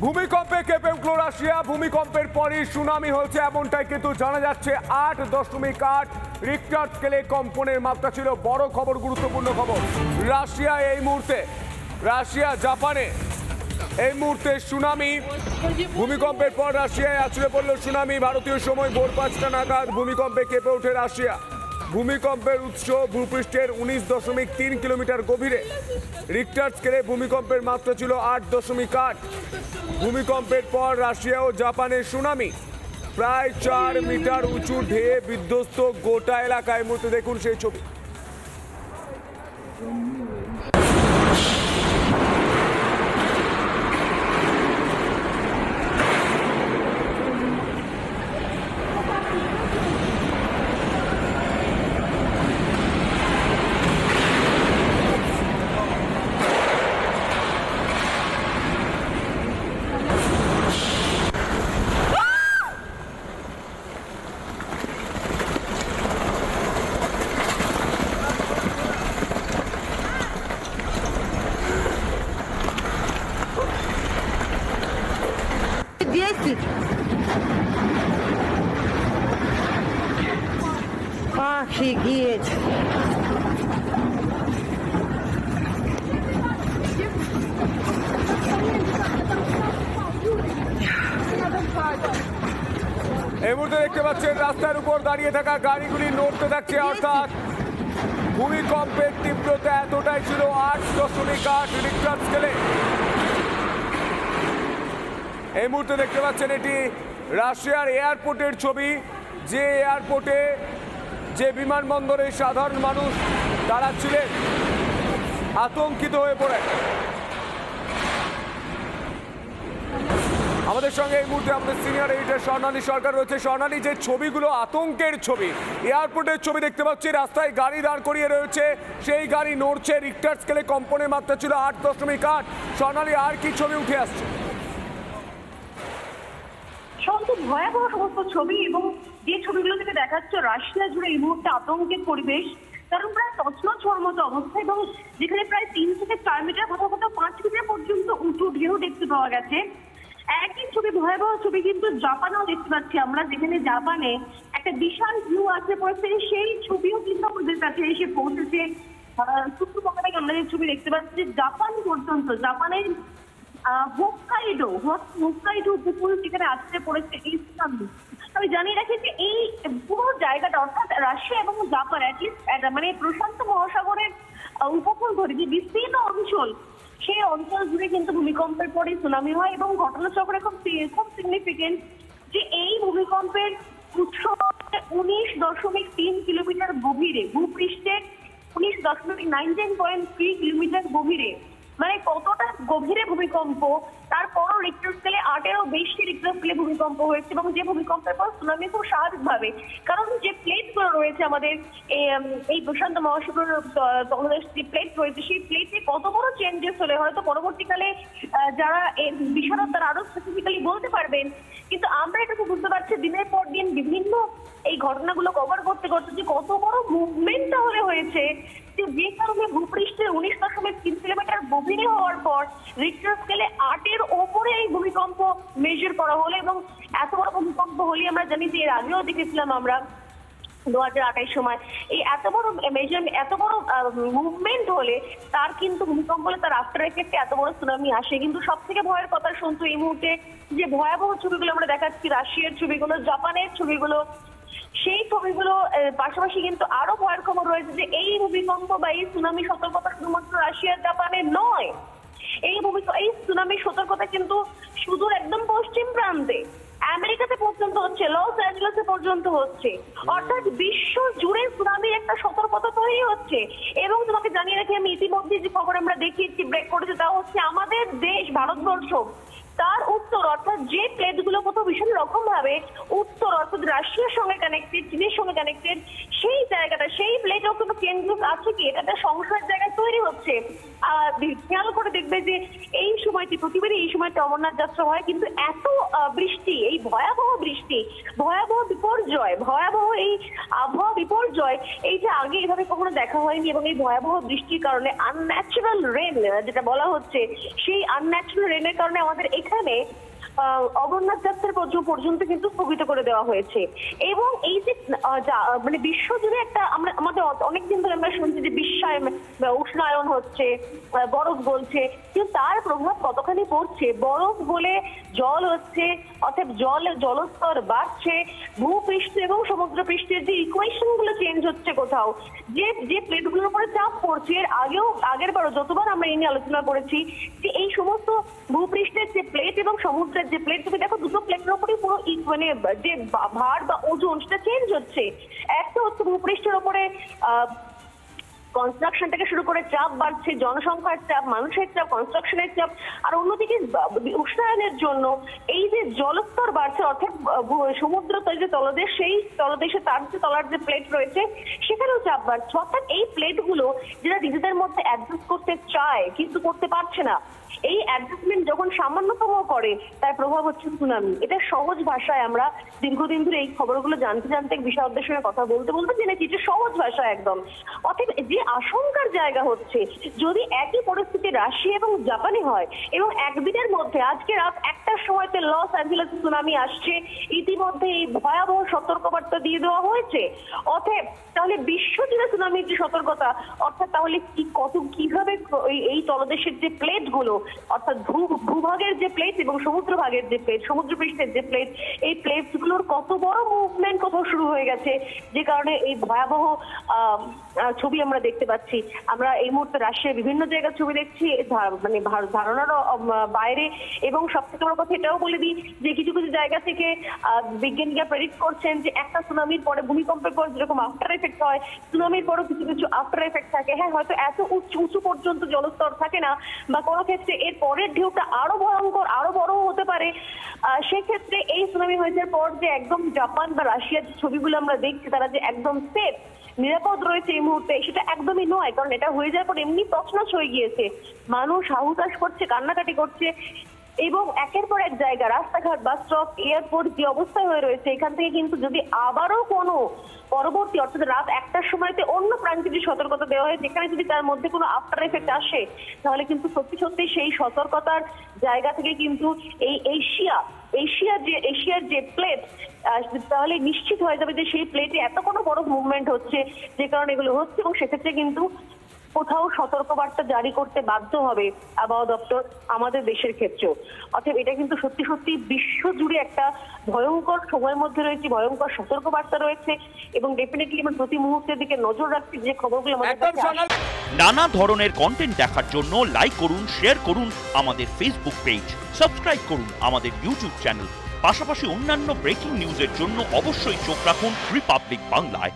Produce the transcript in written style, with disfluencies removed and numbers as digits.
ভূমিকম্পে কেঁপে উঠল রাশিয়া। ভূমিকম্পের পরই সুনামি হয়েছে এমনটাই কিন্তু জানা যাচ্ছে। 8.8 রিক্টার স্কেলে কম্পনের মাত্রা ছিল। বড় খবর, গুরুত্বপূর্ণ খবর। রাশিয়া জাপানে এই মুহূর্তে সুনামি। ভূমিকম্পের পর রাশিয়ায় আছড়ে পড়ল সুনামি। ভারতীয় সময় ভোর 5টা নাগাদ ভূমিকম্পে কেঁপে ওঠে রাশিয়া। ভূমিকম্পের উৎস ভূপৃষ্ঠের 19.3 কিলোমিটার গভীরে। রিক্টার স্কেলে ভূমিকম্পের মাত্রা ছিল 8.8। ভূমিকম্পের পর রাশিয়া ও জাপানের সুনামি। প্রায় 4 মিটার উঁচু ঢেউ বিধ্বস্ত গোটা এলাকায়। মুহূর্তে দেখুন সেই ছবি। Офигеть! এই মুহূর্তে দেখতে পাচ্ছেন রাস্তার উপর দাঁড়িয়ে থাকা গাড়িগুলি নড়তে থাকছে। অর্থাৎ ভূমিকম্পের তীব্রতা এতটাই ছিল 8.8 রিক্টার স্কেলে। এই মুহূর্তে দেখতে পাচ্ছেন এটি রাশিয়ার এয়ারপোর্টের ছবি। যে এয়ারপোর্টে, যে বিমানবন্দরে সাধারণ মানুষ তারা ছিলেন আতঙ্কিত হয়ে পড়ে। আমাদের সঙ্গে এই মুহূর্তে আমাদের সিনিয়র এডিটর স্বর্ণালী সরকার রয়েছে। স্বর্ণালী, যে ছবিগুলো আতঙ্কের ছবি, এয়ারপোর্টের ছবি দেখতে পাচ্ছি, রাস্তায় গাড়ি দাঁড় করিয়ে রয়েছে, সেই গাড়ি নড়ছে। রিক্টার স্কেলে কম্পনের মাত্রা ছিল 8.8। স্বর্ণালী, আর কি ছবি উঠে আসছে? ভয়াবহ সমস্ত ছবি এবং যে ছবিগুলো থেকে দেখাচ্ছে রাশিয়া জুড়ে এই মুহূর্তে আতঙ্কের পরিবেশ। কারণ প্রায় তছনছ মতো অবস্থা এবং যেখানে প্রায় 3 থেকে 4 মিটার, কোথাও কোথাও 5 মিটার পর্যন্ত উঁচু ঢেউ দেখতে পাওয়া গেছে। একই ছবি, ভয়াবহ ছবি কিন্তু জাপানেও দেখতে পাচ্ছি আমরা, যেখানে জাপানে একটা বিশাল ঢেউ আসে পড়েছে। সেই ছবিও কিন্তু আমাদের কাছে এসে পৌঁছেছে। সূত্রপক্ষ থেকে আমরা যে ছবি দেখতে পাচ্ছি, জাপান পর্যন্ত, জাপানের হোক্কাইডো উপকূল যেখানে আসতে পড়েছে এই সুনামি। আমি জানিয়ে রাখি যে এই পুরো জায়গাটা, অর্থাৎ রাশিয়া এবং জাপান, মানে প্রশান্ত মহাসাগরের উপকূল ধরে যে বিস্তীর্ণ অঞ্চল, সেই অঞ্চল জুড়ে কিন্তু ভূমিকম্পের পরে সুনামি হয়। এবং ঘটনাচক্রে খুব সিগনিফিকেন্ট যে এই ভূমিকম্পের উৎস 19.3 কিলোমিটার গভীরে, ভূপৃষ্ঠের 19.3 কিলোমিটার গভীরে। মানে কতটা গভীরে ভূমিকম্প, তারপরও রিক্টার স্কেলে 8-এরও বেশি রিক্টার স্কেলে ভূমিকম্প হয়েছে। এবং যে ভূমিকম্পের পর সুনামি খুব স্বাভাবিকভাবে, কারণ যে প্লেটগুলো রয়েছে আমাদের এই প্রশান্ত মহাসাগরের তলদেশ যে প্লেট রয়েছে, সেই প্লেটে কত বড় চেঞ্জেস হলে হয়তো পরবর্তীকালে যারা এর বিশারদ তারা আরো স্পেসিফিক্যালি বলতে পারবেন। কিন্তু আমরা এটুকু বুঝতে পারছি দিনের পর দিন বিভিন্ন এই ঘটনাগুলো কভার করতে করতে যে কত বড় মুভমেন্ট তাহলে হয়েছে, যে কারণে ভূপৃষ্ঠের 19.3 কিলোমিটার গভীরে হওয়ার পর রিক্টার স্কেলে 8-এর ওপরে এই ভূমিকম্প মেজার করা হলো। এবং এত বড় ভূমিকম্প হলে আমরা জানি যে এর আগেও দেখেছিলাম আমরা 2028 সময় এই এত বড় মুভমেন্ট হলে তার কিন্তু ভূমিকম্প হলে তার আফটার এফেক্টে এত বড় সুনামি আসে। কিন্তু সব থেকে ভয়ের কথা শুনতো এই মুহূর্তে যে ভয়াবহ ছবিগুলো আমরা দেখাচ্ছি, রাশিয়ার ছবিগুলো, জাপানের ছবিগুলো, সেই ছবিগুলো পাশাপাশি কিন্তু আরো ভয়ের খবর রয়েছে যে এই ভূমিকম্প বা এই সুনামি সতর্কতা শুধুমাত্র রাশিয়া জাপানের নয়। এই সুনামি সতর্কতা কিন্তু শুধু একদম পশ্চিম প্রান্তে আমেরিকাতে পর্যন্ত হচ্ছে, লস অ্যাঞ্জেলেসে পর্যন্ত হচ্ছে। অর্থাৎ বিশ্ব জুড়ে সুনামির একটা সতর্কতা তৈরি হচ্ছে। এবং তোমাকে জানিয়ে রাখি, আমি ইতিমধ্যে যে খবর আমরা দেখিয়েছি, ব্রেক করেছে, তা হচ্ছে আমাদের দেশ ভারতবর্ষ, তার উত্তর অর্থাৎ যে প্লেটগুলো কোথাও ভীষণ রকম ভাবে উত্তর অর্থাৎ রাশিয়ার সঙ্গে কানেক্টেড, চীনের সঙ্গে কানেক্টেড, সেই জায়গাটা সেই প্লেটেও কিন্তু কেন্দ্র আছে কি, এটা একটা সংশয়ের জায়গায় তৈরি হচ্ছে। খেয়াল করে দেখবে যে এই সময়টি প্রতিবারই এই সময়টা অমরনাথ যাত্রা হয়, কিন্তু এত বৃষ্টি, এই ভয়াবহ বৃষ্টি, ভয়াবহ বিপর্যয়, ভয়াবহ এই আবহাওয়া বিপর্যয়, এই যে আগে এভাবে কখনো দেখা হয়নি। এবং এই ভয়াবহ বৃষ্টির কারণে আনন্যাচারাল রেন যেটা বলা হচ্ছে, সেই আনন্যাচারাল রেনের কারণে আমাদের এখানে অমরনাথ যাত্রার পর্যন্ত কিন্তু স্থগিত করে দেওয়া হয়েছে। এবং এই যে মানে বিশ্বজুড়ে একটা আমাদের অনেকদিন ধরে আমরা শুনছি যে বিশ্বায়ন, উষ্ণায়ন হচ্ছে, বরফ গলছে, কিন্তু তার প্রভাব কতখানি পড়ছে? বরফ গলে জল হচ্ছে, অর্থাৎ জলস্তর বাড়ছে, ভূপৃষ্ঠ এবং সমুদ্র পৃষ্ঠের যে ইকুয়েশন গুলো চেঞ্জ হচ্ছে, কোথাও যে প্লেটগুলোর উপরে চাপ পড়ছে, আগের বারও যতবার আমরা এই নিয়ে আলোচনা করেছি যে এই সমস্ত ভূপৃষ্ঠের যে প্লেট এবং সমুদ্রের যে প্লেট, তুমি দেখো দুটো প্লেটের উপরে পুরো মানে যে ভার বা ওজন সেটা চেঞ্জ হচ্ছে। একটা হচ্ছে ভূপৃষ্ঠের উপরে কনস্ট্রাকশন থেকে শুরু করে চাপ বাড়ছে, জনসংখ্যার চাপ, মানুষের চাপ, কনস্ট্রাকশনের চাপ, আর অন্যদিকে উষ্ণায়নের জন্য এই যে জলস্তর বাড়ছে, অর্থাৎ সমুদ্র যে তলদেশ, সেই তলদেশে তার যে তলার যে প্লেট রয়েছে সেখানেও চাপ বাড়ছে। অর্থাৎ এই প্লেটগুলো যারা নিজেদের মধ্যে অ্যাডজাস্ট করতে চায় কিন্তু করতে পারছে না, এই অ্যাডজাস্টমেন্ট যখন সামান্যতম করে তার প্রভাব হচ্ছে সুনামি। এটা সহজ ভাষায় আমরা দীর্ঘদিন ধরে এই খবরগুলো জানতে বিশারদের সঙ্গে কথা বলতে জেনেছি, যে সহজ ভাষায় একদম। অর্থাৎ যে আশঙ্কার জায়গা হচ্ছে, যদি একই পরিস্থিতি রাশিয়া এবং জাপানে হয় এবং একদিনের মধ্যে আজকে রাত 1টার সময়তে লস অ্যাঞ্জেলেসে সুনামি আসছে, ইতিমধ্যে এই ভয়াবহ সতর্কবার্তা দিয়ে দেওয়া হয়েছে। অতএব তাহলে বিশ্বজুড়ে সুনামির যে সতর্কতা, অর্থাৎ তাহলে কিভাবে এই তলদেশের যে প্লেটগুলো, অর্থাৎ ভূভাগের যে প্লেট এবং সমুদ্র ভাগের যে প্লেট, সমুদ্র পৃষ্ঠের যে প্লেট, এই প্লেটগুলোর কত বড় মুভমেন্ট কোথাও শুরু হয়ে গেছে, যে কারণে এই ভয়াবহ ছবি আমরা দেখতে পাচ্ছি। আমরা এই মুহূর্তে রাশিয়ার বিভিন্ন জায়গার ছবি দেখছি, মানে ধারণারও বাইরে। এবং সবথেকে বড় কথা এটাও বলে দিই যে কিছু কিছু জায়গা থেকে বিজ্ঞানীরা প্রেডিক্ট করছেন যে একটা সুনামির পরে, ভূমিকম্পের পর যেরকম আফটার এফেক্ট হয়, সুনামির পরও কিছু কিছু আফটার এফেক্ট থাকে। হ্যাঁ, হয়তো এত উঁচু পর্যন্ত জলস্তর থাকে না, বা কোনো ক্ষেত্রে এর পরের ঢেউটা আরো ভয়ঙ্কর, আরো বড় হতে পারে। সেক্ষেত্রে এই সুনামি হয়ে যাওয়ার পর যে একদম জাপান বা রাশিয়ার যে ছবিগুলো আমরা দেখছি, তারা যে একদম সেফ, নিরাপদ রয়েছে এই মুহূর্তে, সেটা একদমই নয়। কারণ এটা হয়ে যাওয়ার পর এমনি তছনছ হয়ে গিয়েছে, মানুষ হাহুতাশ করছে, কান্নাকাটি করছে, এবং একের পর এক জায়গা, রাস্তাঘাট, বাস স্টপ, এয়ারপোর্ট যে অবস্থায় হয়ে রয়েছে, এখান থেকে কিন্তু যদি আবারও কোনো পরবর্তী, অর্থাৎ রাত 1টার সময়তে অন্য প্রান্তে যে সতর্কতা দেওয়া হয়, সেখানে যদি তার মধ্যে কোনো আফটার এফেক্ট আসে, তাহলে কিন্তু সত্যি সেই সতর্কতার জায়গা থেকে কিন্তু এই এশিয়ার যে প্লেট, তাহলে নিশ্চিত হয়ে যাবে যে সেই প্লেটে এত কোনো বড় মুভমেন্ট হচ্ছে, যে কারণে এগুলো হচ্ছে। এবং সেক্ষেত্রে কিন্তু কোথাও সতর্কবার্তা জারি করতে বাধ্য হবে আবহাওয়া দপ্তর, আমাদের দেশের ক্ষেত্রেও। অর্থাৎ এটা কিন্তু সত্যি বিশ্ব জুড়ে একটা ভয়ঙ্কর সময়ের মধ্যে রয়েছে, ভয়ঙ্কর সতর্কবার্তা রয়েছে, এবং ডেফিনেটলি আমরা প্রতি মুহূর্তের দিকে নজর রাখছি যে খবরগুলো আমাদের কাছে আসছে। নানা ধরনের কন্টেন্ট দেখার জন্য লাইক করুন, শেয়ার করুন আমাদের ফেসবুক পেজ, সাবস্ক্রাইব করুন আমাদের ইউটিউব চ্যানেল। পাশাপাশি অন্যান্য ব্রেকিং নিউজের জন্য অবশ্যই চোখ রাখুন রিপাবলিক বাংলায়।